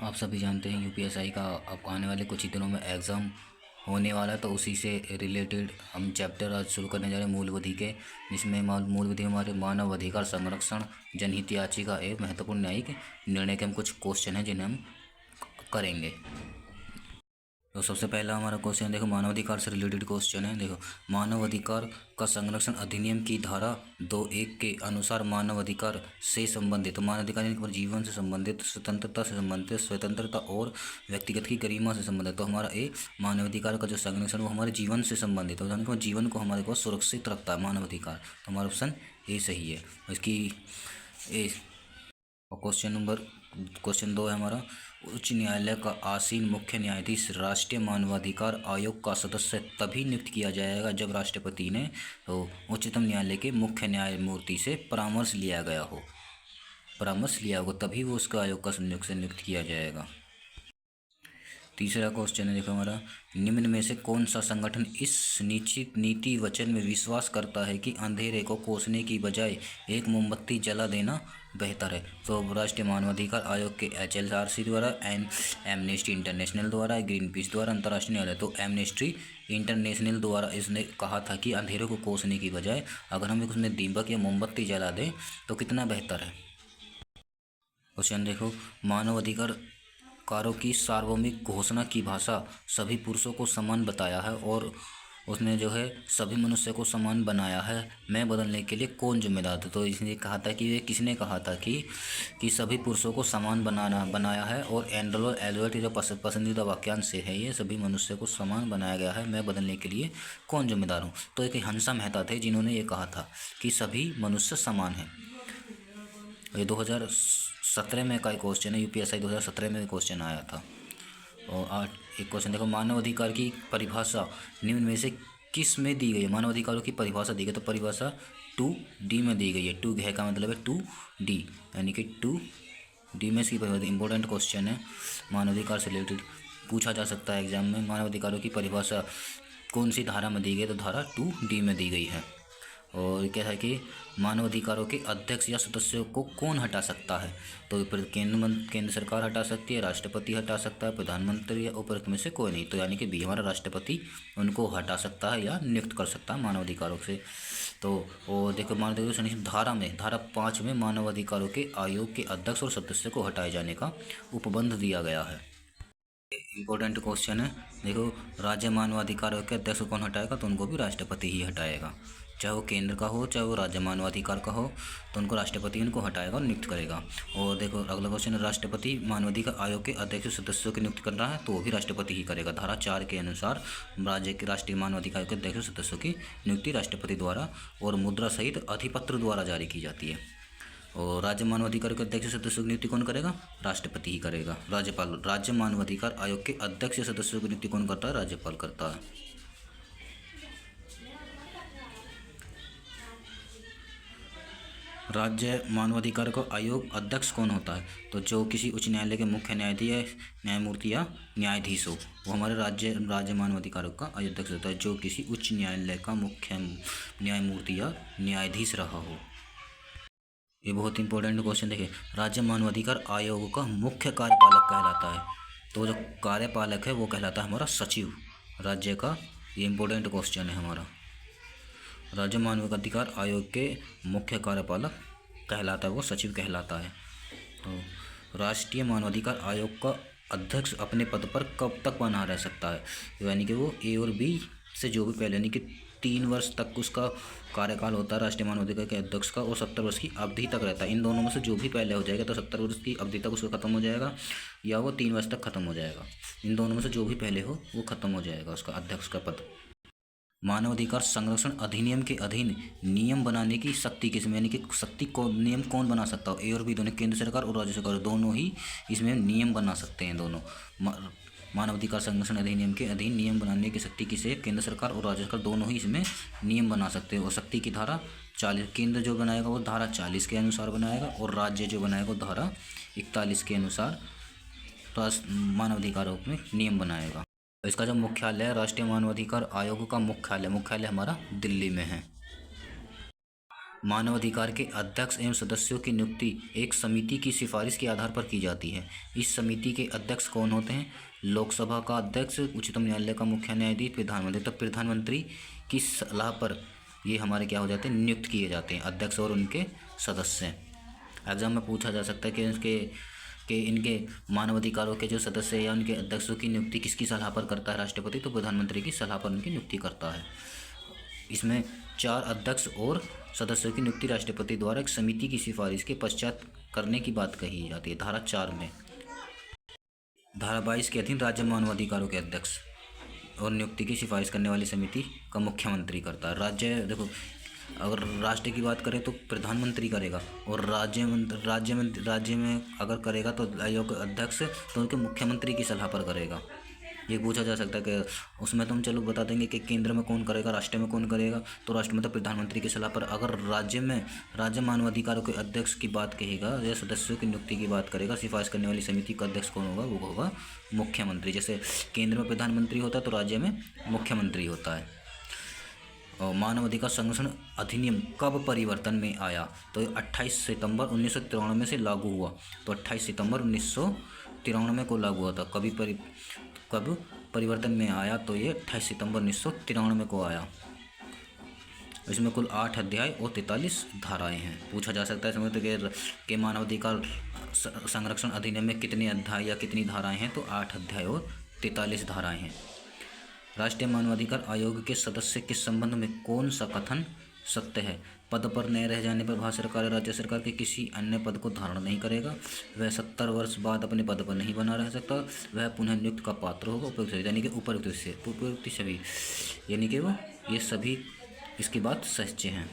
आप सभी जानते हैं यूपीएसआई का अब आने वाले कुछ ही दिनों में एग्ज़ाम होने वाला है। तो उसी से रिलेटेड हम चैप्टर आज शुरू करने जा रहे हैं मूल विधि के, जिसमें मूल विधि हमारे मानव अधिकार संरक्षण जनहित याचिका एक महत्वपूर्ण न्यायिक निर्णय के हम कुछ क्वेश्चन हैं जिन्हें हम करेंगे। तो सबसे पहला हमारा क्वेश्चन देखो, मानवाधिकार से रिलेटेड क्वेश्चन है। देखो, मानवाधिकार का संरक्षण अधिनियम की धारा 2(1) के अनुसार मानवाधिकार से संबंधित, तो मानवाधिकार यानी जीवन से संबंधित, स्वतंत्रता से संबंधित, स्वतंत्रता और व्यक्तिगत की गरिमा से संबंधित। तो हमारा मानवाधिकार का जो संरक्षण वो हमारे जीवन से संबंधित है, तो जीवन को हमारे पास सुरक्षित रखता है मानवाधिकार। तो हमारा ऑप्शन ए सही है इसकी ए। और क्वेश्चन 2 है हमारा, उच्च न्यायालय का आसीन मुख्य न्यायाधीश राष्ट्रीय मानवाधिकार आयोग का सदस्य तभी नियुक्त किया जाएगा जब राष्ट्रपति ने तो उच्चतम न्यायालय के मुख्य न्यायमूर्ति से परामर्श लिया होगा, तभी वो उसका आयोग का नियुक्त किया जाएगा। तीसरा क्वेश्चन है देखो हमारा, निम्न में से कौन सा संगठन इस निश्चित नीति वचन में विश्वास करता है कि अंधेरे को कोसने की बजाय एक मोमबत्ती जला देना बेहतर है। तो राष्ट्रीय मानवाधिकार आयोग के HRC द्वारा, एमनेस्टी इंटरनेशनल द्वारा, ग्रीन पीस द्वारा, अंतर्राष्ट्रीय न्यायालय। तो एमनेस्टी इंटरनेशनल द्वारा इसने कहा था कि अंधेरे को कोसने की बजाय अगर हम उसमें दीपक या मोमबत्ती जला दें तो कितना बेहतर है। क्वेश्चन देखो, मानवाधिकार कारों की सार्वभौमिक घोषणा की भाषा सभी पुरुषों को समान बताया है और उसने जो है सभी मनुष्य को समान बनाया है, मैं बदलने के लिए कौन जिम्मेदार था। तो इसने कहा था कि किसने कहा था कि सभी पुरुषों को समान बनाया है, और एंड्रो एल्बर्ट जो पसंदीदा वाक्यांश से है, ये सभी मनुष्य को समान बनाया गया है, मैं बदलने के लिए कौन जिम्मेदार हूँ। तो एक हंसा मेहता थे जिन्होंने ये कहा था कि सभी मनुष्य समान हैं। ये 2017 में का एक क्वेश्चन है, यूपीएसआई 2017 में क्वेश्चन आया था। और एक क्वेश्चन देखो, मानव अधिकार की परिभाषा निम्न में से किस में दी गई है। मानव अधिकारों की परिभाषा दी गई, तो परिभाषा 2D में दी गई है। 2 घ का मतलब है 2D, यानी कि 2D में इसकी परिभाषा। इंपॉर्टेंट क्वेश्चन है, मानव अधिकार से रिलेटेड पूछा जा सकता है एग्जाम में। मानव अधिकारों की परिभाषा कौन सी धारा में दी गई, तो धारा 2D में दी गई है। और क्या है कि मानव अधिकारों के अध्यक्ष या सदस्यों को कौन हटा सकता है। तो केंद्र सरकार हटा सकती है, राष्ट्रपति हटा सकता है, प्रधानमंत्री या उपराष्ट्रपति में से कोई नहीं। तो यानी कि बी हमारा राष्ट्रपति उनको हटा सकता है या नियुक्त कर सकता है मानव अधिकारों से। तो और देखो, मानव अधिकारों धारा 5 में मानव अधिकारों के आयोग के अध्यक्ष और सदस्य को हटाए जाने का उपबंध दिया गया है। इंपॉर्टेंट क्वेश्चन है देखो, राज्य मानवाधिकारों के अध्यक्ष कौन हटाएगा, तो उनको भी राष्ट्रपति ही हटाएगा। चाहे वो केंद्र का हो, चाहे वो राज्य मानवाधिकार का हो, तो उनको राष्ट्रपति उनको हटाएगा और नियुक्त करेगा। और देखो अगला क्वेश्चन, राष्ट्रपति मानवाधिकार आयोग के अध्यक्ष सदस्यों की नियुक्त कर रहा है, तो वो भी राष्ट्रपति ही करेगा। धारा 4 के अनुसार राज्य के राष्ट्रीय मानवाधिकार के अध्यक्ष सदस्यों की नियुक्ति राष्ट्रपति द्वारा और मुद्रा सहित अधिपत्र द्वारा जारी की जाती है। और राज्य मानवाधिकार के अध्यक्ष सदस्यों की नियुक्ति कौन करेगा, राष्ट्रपति ही करेगा। राज्यपाल, राज्य मानवाधिकार आयोग के अध्यक्ष सदस्यों की नियुक्ति कौन करता है, राज्यपाल करता है। राज्य मानवाधिकार का आयोग अध्यक्ष कौन होता है, तो जो किसी उच्च न्यायालय के मुख्य न्यायाधीश, न्यायमूर्ति या न्यायाधीश हो, वो हमारे राज्य मानवाधिकार का अध्यक्ष होता है, जो किसी उच्च न्यायालय का मुख्य न्यायमूर्ति या न्यायाधीश रहा हो। ये बहुत इंपॉर्टेंट क्वेश्चन देखिए, राज्य मानवाधिकार आयोग का मुख्य कार्यपालक कहलाता है, तो जो कार्यपालक है वो कहलाता है हमारा सचिव राज्य का। ये इंपॉर्टेंट क्वेश्चन है हमारा। राज्य मानवाधिकार आयोग के मुख्य कार्यपालक कहलाता है वो सचिव कहलाता है। तो राष्ट्रीय मानवाधिकार आयोग का अध्यक्ष अपने पद पर कब तक बना रह सकता है, यानी कि वो A और B से जो भी पहले, यानी कि 3 वर्ष तक उसका कार्यकाल होता है राष्ट्रीय मानवाधिकार के अध्यक्ष का, और 70 वर्ष की अवधि तक रहता है। इन दोनों में से जो भी पहले हो जाएगा तो 70 वर्ष की अवधि तक उसको खत्म हो जाएगा, या वो 3 वर्ष तक खत्म हो जाएगा। इन दोनों में से जो भी पहले हो वो खत्म हो जाएगा उसका अध्यक्ष का पद। मानवाधिकार संरक्षण अधिनियम के अधीन नियम बनाने की शक्ति किसमें, यानी कि शक्ति को नियम कौन बना सकता हो, A और B दोनों, केंद्र सरकार और राज्य सरकार दोनों ही इसमें नियम बना सकते हैं। दोनों मानवाधिकार संरक्षण अधिनियम के अधीन नियम बनाने की शक्ति किसे, केंद्र सरकार और राज्य सरकार दोनों ही इसमें नियम बना सकते हैं। और शक्ति की धारा 40, केंद्र जो बनाएगा वो धारा 40 के अनुसार बनाएगा, और राज्य जो बनाएगा वो धारा 41 के अनुसार मानवाधिकारों में नियम बनाएगा। इसका जो मुख्यालय है, राष्ट्रीय मानवाधिकार आयोग का मुख्यालय हमारा दिल्ली में है। मानवाधिकार के अध्यक्ष एवं सदस्यों की नियुक्ति एक समिति की सिफारिश के आधार पर की जाती है। इस समिति के अध्यक्ष कौन होते हैं? लोकसभा का अध्यक्ष, उच्चतम न्यायालय का मुख्य न्यायाधीश, प्रधानमंत्री। तो प्रधानमंत्री की सलाह पर ये हमारे क्या हो जाते हैं? नियुक्त किए जाते हैं अध्यक्ष और उनके सदस्य। एग्जाम में पूछा जा सकता है कि इनके मानवाधिकारों के जो सदस्य या उनके अध्यक्षों की नियुक्ति किसकी सलाह पर करता है राष्ट्रपति? तो प्रधानमंत्री की सलाह पर उनकी नियुक्ति करता है। इसमें 4 अध्यक्ष और सदस्यों की नियुक्ति राष्ट्रपति द्वारा एक समिति की सिफारिश के पश्चात करने की बात कही जाती है, धारा 4 में। धारा 22 के अधीन राज्य मानवाधिकारों के अध्यक्ष और नियुक्ति की सिफारिश करने वाली समिति का मुख्यमंत्री करता है। राज्य देखो, अगर राष्ट्र की बात करें तो प्रधानमंत्री करेगा, और राज्य में अगर करेगा तो आयोग अध्यक्ष तो उनके मुख्यमंत्री की सलाह पर करेगा। ये पूछा जा सकता है कि उसमें तो हम चलो बता देंगे कि केंद्र में कौन करेगा, राष्ट्र में कौन करेगा। तो राष्ट्र में तो प्रधानमंत्री की सलाह पर। अगर राज्य मानवाधिकारों के अध्यक्ष की बात कहेगा या सदस्यों की नियुक्ति की बात करेगा, सिफारिश करने वाली समिति का अध्यक्ष कौन होगा? वो होगा मुख्यमंत्री। जैसे केंद्र में प्रधानमंत्री होता है तो राज्य में मुख्यमंत्री होता है। और मानवाधिकार संरक्षण अधिनियम कब परिवर्तन में आया? तो 28 सितंबर 1993 से लागू हुआ। तो 28 सितंबर 1993 को लागू हुआ था। कब परिवर्तन में आया? तो ये 28 सितंबर 1993 को आया। इसमें कुल 8 अध्याय और 43 धाराएं हैं। पूछा जा सकता है इसमें तो कि मानवाधिकार संरक्षण अधिनियम में कितने अध्याय या कितनी धाराएं हैं? तो 8 अध्याय और 43 धाराएं हैं। राष्ट्रीय मानवाधिकार आयोग के सदस्य के संबंध में कौन सा कथन सत्य है? पद पर न रह जाने पर भारत सरकार या राज्य सरकार के किसी अन्य पद को धारण नहीं करेगा। वह 70 वर्ष बाद अपने पद पर नहीं बना रह सकता। वह पुनः नियुक्त का पात्र होगा। उपयुक्त यानी कि उपयुक्त सभी, यानी कि वो ये सभी इसकी बात सच्चे हैं।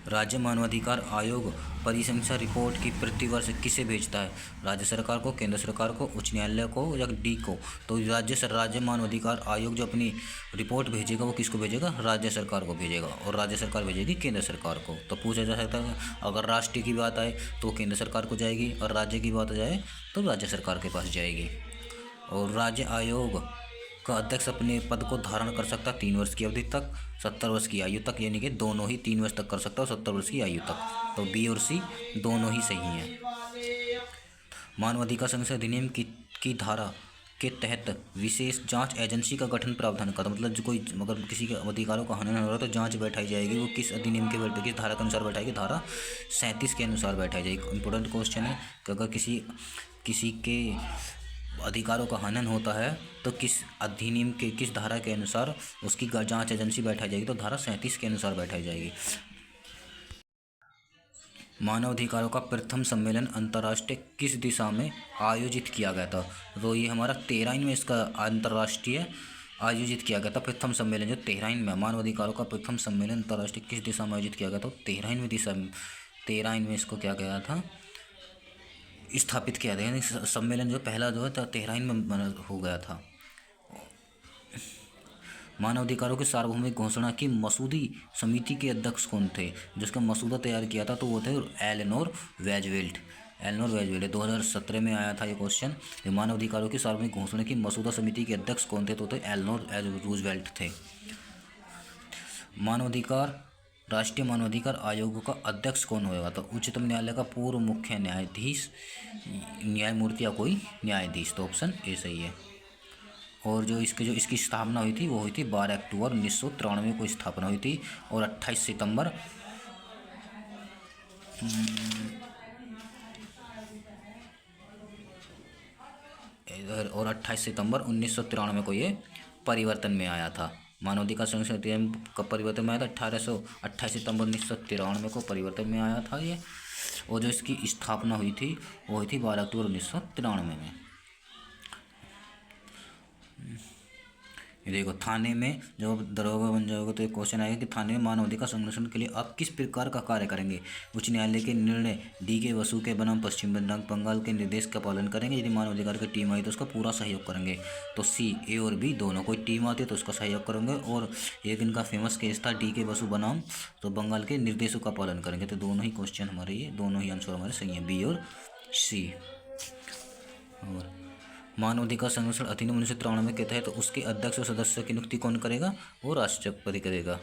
राज्य मानवाधिकार आयोग परिसंख्या रिपोर्ट की प्रतिवर्ष किसे भेजता है? राज्य सरकार को, केंद्र सरकार को, उच्च न्यायालय को या डी को? तो राज्य मानवाधिकार आयोग जो अपनी रिपोर्ट भेजेगा वो किसको भेजेगा? राज्य सरकार को भेजेगा, और राज्य सरकार भेजेगी केंद्र सरकार को। तो पूछा जा सकता है अगर राष्ट्र की बात आए तो केंद्र सरकार को जाएगी, और राज्य की बात जाए तो राज्य सरकार के पास जाएगी। और राज्य आयोग का अध्यक्ष अपने पद को धारण कर सकता 3 वर्ष की अवधि तक, 70 वर्ष की आयु तक, यानी कि दोनों ही 3 वर्ष तक कर सकता है, 70 वर्ष की आयु तक। तो बी और सी दोनों ही सही हैं। मानवाधिकार संरक्षण अधिनियम की धारा के तहत विशेष जांच एजेंसी का गठन प्रावधान करता, मतलब जो कोई अगर किसी के अधिकारों का हनन हो रहा है तो जांच बैठाई जाएगी। वो किस अधिनियम के किस धारा के अनुसार बैठाएगी? धारा 37 के अनुसार बैठाई जाएगी। इंपॉर्टेंट क्वेश्चन है कि अगर किसी के अधिकारों का हनन होता है तो किस अधिनियम के किस धारा के अनुसार उसकी जांच एजेंसी बैठाई जाएगी? तो धारा 37 के अनुसार बैठाई जाएगी। मानवाधिकारों का प्रथम सम्मेलन अंतर्राष्ट्रीय किस दिशा में आयोजित किया गया था? तो ये हमारा तेहरान में इसका अंतर्राष्ट्रीय आयोजित किया गया था। प्रथम सम्मेलन जो तेहरान में, मानवाधिकारों का प्रथम सम्मेलन अंतर्राष्ट्रीय किस दिशा में आयोजित किया गया था? तेहरान में इसको क्या गया था? स्थापित किया था। यानी सम्मेलन जो पहला जो है तेहरान में हो गया था। मानवाधिकारों की सार्वभौमिक घोषणा की मसूदी समिति के अध्यक्ष कौन थे? जिसका मसूदा तैयार किया था तो वो थे एलेनोर वेजवेल्ट। 2017 में आया था ये क्वेश्चन। मानवाधिकारों की सार्वभौमिक घोषणा की मसूदा समिति के अध्यक्ष कौन थे? तो एलेनोर रूजवेल्ट थे। राष्ट्रीय मानवाधिकार आयोग का अध्यक्ष कौन होगा? तो उच्चतम न्यायालय का पूर्व मुख्य न्यायाधीश, न्यायमूर्ति या कोई न्यायाधीश। तो ऑप्शन ए सही है। और जो इसकी स्थापना हुई थी वो हुई थी 12 अक्टूबर 1993 को स्थापना हुई थी, और 28 सितंबर 1993 को ये परिवर्तन में आया था। मानवाधिकार संरक्षण अधिनियम कब परिवर्तन में आया था? 28 सितंबर 1993 को परिवर्तन में आया था ये। और जो इसकी स्थापना हुई थी वो हुई थी 12 अक्टूबर 1993 में। ये देखो, थाने में जब दरोगा बन जाओगे तो एक क्वेश्चन आएगा कि थाने में मानवाधिकार संरक्षण के लिए आप किस प्रकार का कार्य करेंगे? उच्च न्यायालय के निर्णय डी के वसु के बनाम पश्चिम बंगाल के निर्देश का पालन करेंगे। यदि मानवाधिकार की टीम आई तो उसका पूरा सहयोग करेंगे। तो सी, ए और बी दोनों, कोई टीम आती है तो उसका सहयोग करेंगे। और एक इनका फेमस केस था डी के वसु बनाम, तो बंगाल के निर्देशों का पालन करेंगे। तो दोनों ही क्वेश्चन हमारे, ये दोनों ही आंसर हमारे सही हैं, बी और सी। और मानवाधिकार संरक्षण अधिनियम 1993 के तहत उसके अध्यक्ष और सदस्य की नियुक्ति कौन करेगा? वो राष्ट्रपति करेगा।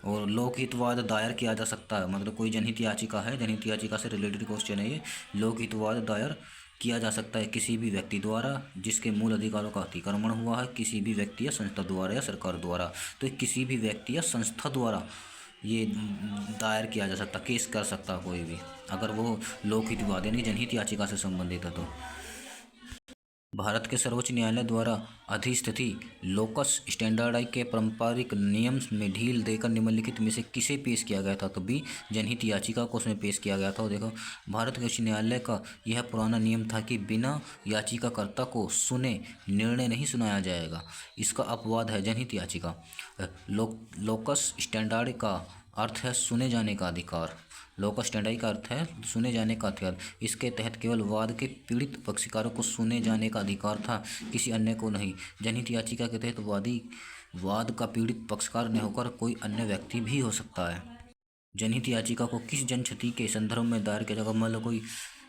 और लोकहितवाद दायर किया जा सकता है, मतलब कोई जनहित याचिका है, जनहित याचिका से रिलेटेड क्वेश्चन है ये। लोकहितवाद दायर किया जा सकता है किसी भी व्यक्ति द्वारा जिसके मूल अधिकारों का अतिक्रमण हुआ है, किसी भी व्यक्ति या संस्था द्वारा या सरकार द्वारा। तो ये किसी भी व्यक्ति या संस्था द्वारा ये दायर किया जा सकता, केस कर सकता कोई भी, अगर वो लोकहितवाद यानी जनहित याचिका से संबंधित है तो। भारत के सर्वोच्च न्यायालय द्वारा अधिस्थिति लोकस स्टैंडर्ड के पारंपरिक नियम में ढील देकर निम्नलिखित में से किसे पेश किया गया था? तो भी जनहित याचिका को उसमें पेश किया गया था। और देखो, भारत के उच्च न्यायालय का यह पुराना नियम था कि बिना याचिकाकर्ता को सुने निर्णय नहीं सुनाया जाएगा। इसका अपवाद है जनहित याचिका। लोकस स्टैंडर्ड का अर्थ है सुने जाने का अधिकार। लोकस स्टैंडर्ड का अर्थ है सुने जाने का अधिकार। इसके तहत केवल वाद के पीड़ित पक्षकारों को सुने जाने का अधिकार था, किसी अन्य को नहीं। जनहित याचिका के तहत वाद का पीड़ित पक्षकार न होकर कोई अन्य व्यक्ति भी हो सकता है। जनहित याचिका को किस जनक्षति के संदर्भ में दायर किया जाएगा? मान लो कोई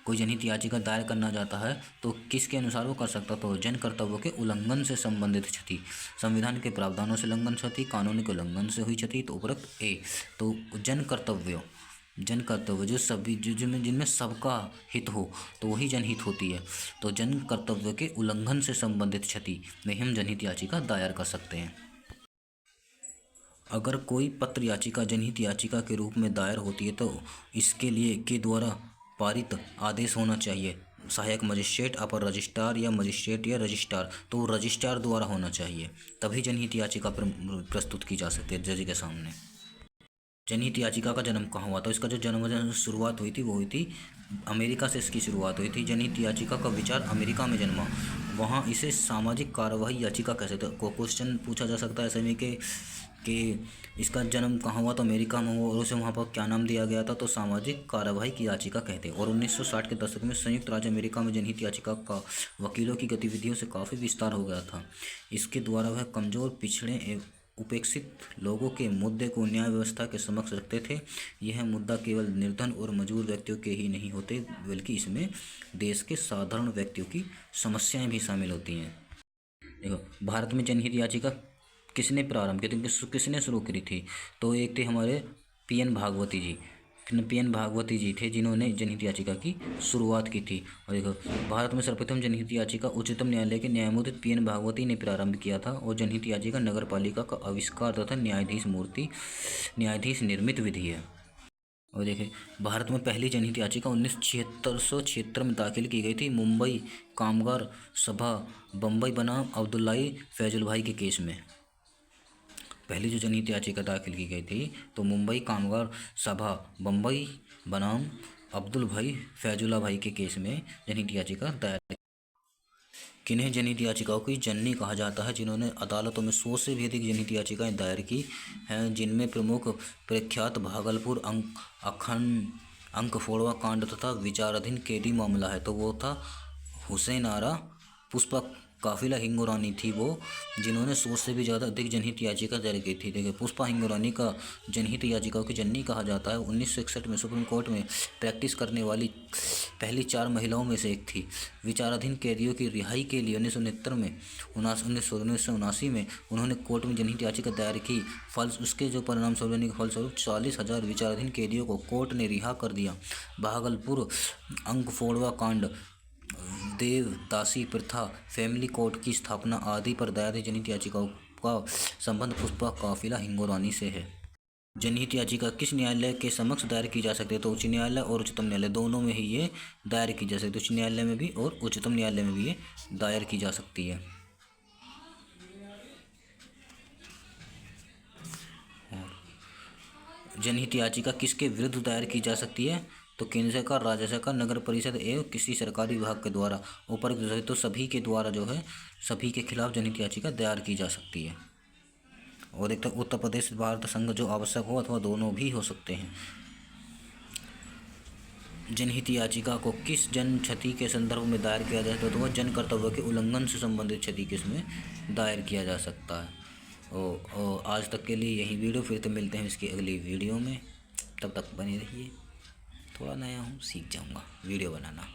जनहित याचिका दायर करना चाहता है तो किसके अनुसार वो कर सकता? तो जन कर्तव्यों के उल्लंघन से संबंधित क्षति, संविधान के प्रावधानों से उल्लंघन क्षति, कानून के उल्लंघन से हुई क्षति। तो उपरोक्त ए, तो जन कर्तव्य जो सभी जिनमें सबका हित हो तो वही जनहित होती है। तो जन कर्तव्य के उल्लंघन से संबंधित क्षति में हम जनहित याचिका दायर कर सकते हैं। अगर कोई पत्र याचिका जनहित याचिका के रूप में दायर होती है तो इसके लिए के द्वारा पारित आदेश होना चाहिए। सहायक मजिस्ट्रेट, अपर रजिस्ट्रार या मजिस्ट्रेट या रजिस्ट्रार, तो रजिस्ट्रार द्वारा होना चाहिए, तभी जनहित याचिका प्रस्तुत की जा सकती है जज के सामने। जनहित याचिका का जन्म कहाँ हुआ? तो इसका जो जन्म शुरुआत हुई थी वो हुई थी अमेरिका से, इसकी शुरुआत हुई थी। जनहित याचिका का विचार अमेरिका में जन्मा, वहाँ इसे सामाजिक कार्यवाही याचिका कहते थे। क्वेश्चन पूछा जा सकता है ऐसे में कि इसका जन्म कहाँ हुआ? तो अमेरिका में हुआ, और उसे वहाँ पर क्या नाम दिया गया था? तो सामाजिक कार्यवाही की याचिका कहते हैं। और 1960 के दशक में संयुक्त राज्य अमेरिका में जनहित याचिका का वकीलों की गतिविधियों से काफ़ी विस्तार हो गया था। इसके द्वारा वह कमज़ोर, पिछड़े एवं उपेक्षित लोगों के मुद्दे को न्याय व्यवस्था के समक्ष रखते थे। यह मुद्दा केवल निर्धन और मजबूर व्यक्तियों के ही नहीं होते, बल्कि इसमें देश के साधारण व्यक्तियों की समस्याएं भी शामिल होती हैं। देखो, भारत में जनहित याचिका किसने प्रारंभ की थी, किसने शुरू करी थी? तो एक थे हमारे पीएन भागवती जी थे जिन्होंने जनहित याचिका की शुरुआत की थी। और देखो, भारत में सर्वप्रथम जनहित याचिका उच्चतम न्यायालय के न्यायमूर्ति पीएन भागवती ने प्रारंभ किया था। और जनहित याचिका नगरपालिका का आविष्कार तथा न्यायाधीश निर्मित विधि है। और देखिए, भारत में पहली जनहित याचिका 1976 में दाखिल की गई थी मुंबई कामगार सभा बम्बई बनाम अब्दुल्लाई फैजुल भाई के केस में। पहली जो जनहित याचिका दाखिल की गई थी तो मुंबई कामगार सभा बम्बई बनाम अब्दुल भाई फैजुल्ला भाई के केस में जनहित याचिका दायर। किन्हें जनहित याचिकाओं की जननी कहा जाता है? जिन्होंने अदालतों में 100 से भी अधिक जनहित याचिकाएं दायर की हैं, जिनमें प्रमुख प्रख्यात भागलपुर अंकफोड़वा कांड तथा विचाराधीन कैदी मामला है। तो वो था हुसैन आरा पुष्पा काफिला हिंगोरानी थी वो, जिन्होंने 100 से भी ज़्यादा अधिक जनहित याचिका दायर की थी। देखिए, पुष्पा हिंगोरानी का जनहित याचिकाओं की जननी कहा जाता है। 1961 में सुप्रीम कोर्ट में प्रैक्टिस करने वाली पहली 4 महिलाओं में से एक थी। विचाराधीन कैदियों की रिहाई के लिए 1979 में उन्होंने कोर्ट में जनहित याचिका दायर की। उसके जो परिणाम फलस्वरूप 40,000 विचाराधीन कैदियों को कोर्ट ने रिहा कर दिया। भागलपुर अंकफोड़वा कांड, देवदासी प्रथा, फैमिली कोर्ट की स्थापना आदि पर दायर जनहित याचिकाओं का संबंध पुष्पा काफिला हिंगोरानी से है। जनहित याचिका किस न्यायालय के समक्ष दायर की जा सकती है? तो उच्च न्यायालय और उच्चतम न्यायालय दोनों में ही ये दायर की जा सकती है। उच्च न्यायालय में भी और उच्चतम न्यायालय में भी ये दायर की जा सकती है। जनहित याचिका किसके विरुद्ध दायर की जा सकती है? तो केंद्र सरकार, राज्य सरकार, नगर परिषद एवं किसी सरकारी विभाग के द्वारा। ऊपर तो सभी के द्वारा जो है, सभी के खिलाफ जनहित याचिका दायर की जा सकती है। और एक तो उत्तर प्रदेश भारत संघ जो आवश्यक हो, अथवा दोनों भी हो सकते हैं। जनहित याचिका को किस जन क्षति के संदर्भ में दायर किया जाए? तो वह जन कर्तव्य के उल्लंघन से संबंधित क्षति किसमें दायर किया जा सकता है। और आज तक के लिए यही वीडियो, फिर तो मिलते हैं इसकी अगली वीडियो में। तब तक बने रहिए। थोड़ा नया हूँ, सीख जाऊँगा वीडियो बनाना।